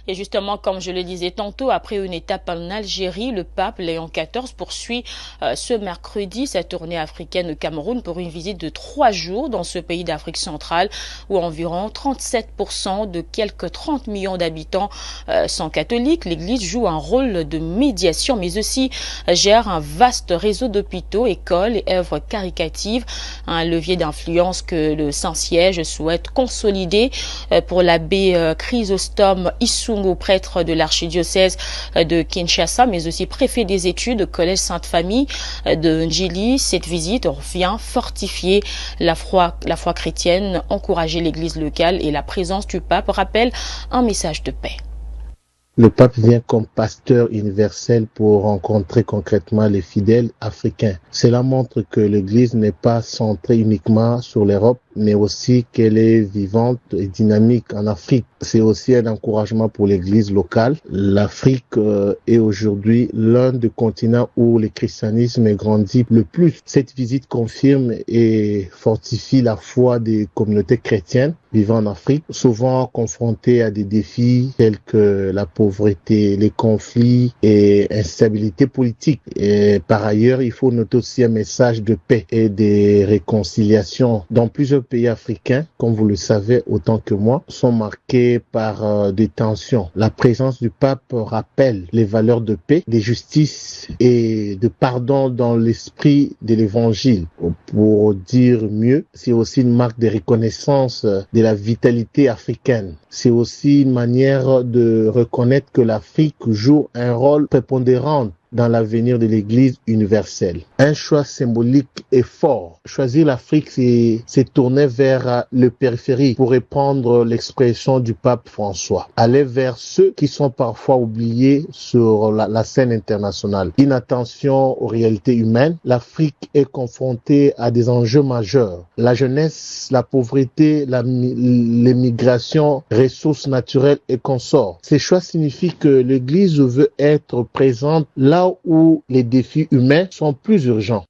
Et justement, comme je le disais tantôt, après une étape en Algérie, le pape Léon XIV poursuit ce mercredi sa tournée africaine au Cameroun pour une visite de 3 jours dans ce pays d'Afrique centrale où environ 37% de quelques 30 millions d'habitants sont catholiques. L'Église joue un rôle de médiation, mais aussi gère un vaste réseau d'hôpitaux, écoles et œuvres caritatives, un levier d'influence que le Saint-Siège souhaite consolider. Pour l'abbé Chrysostome Issoungo, prêtre de l'archidiocèse de Kinshasa, mais aussi préfet des études au collège Sainte-Famille de Njili, cette visite vient fortifier la foi chrétienne, encourager l'église locale, et la présence du pape rappelle un message de paix. Le pape vient comme pasteur universel pour rencontrer concrètement les fidèles africains. Cela montre que l'Église n'est pas centrée uniquement sur l'Europe, mais aussi qu'elle est vivante et dynamique en Afrique. C'est aussi un encouragement pour l'Église locale. L'Afrique est aujourd'hui l'un des continents où le christianisme est grandi le plus. Cette visite confirme et fortifie la foi des communautés chrétiennes vivant en Afrique, souvent confrontées à des défis tels que la pauvreté, les conflits et instabilité politique. Et par ailleurs, il faut noter aussi un message de paix et de réconciliation. Dans plusieurs pays africains, comme vous le savez autant que moi, sont marqués par des tensions. La présence du pape rappelle les valeurs de paix, de justice et de pardon dans l'esprit de l'évangile. Pour dire mieux, c'est aussi une marque de reconnaissance de la vitalité africaine. C'est aussi une manière de reconnaître que l'Afrique joue un rôle prépondérant dans l'avenir de l'Église universelle. Un choix symbolique et fort. Choisir l'Afrique, c'est tourner vers le périphérie, pour reprendre l'expression du pape François. Aller vers ceux qui sont parfois oubliés sur la scène internationale. Inattention aux réalités humaines, l'Afrique est confrontée à des enjeux majeurs. La jeunesse, la pauvreté, l'émigration, ressources naturelles et consorts. Ces choix signifient que l'Église veut être présente là où les défis humains sont plus urgents.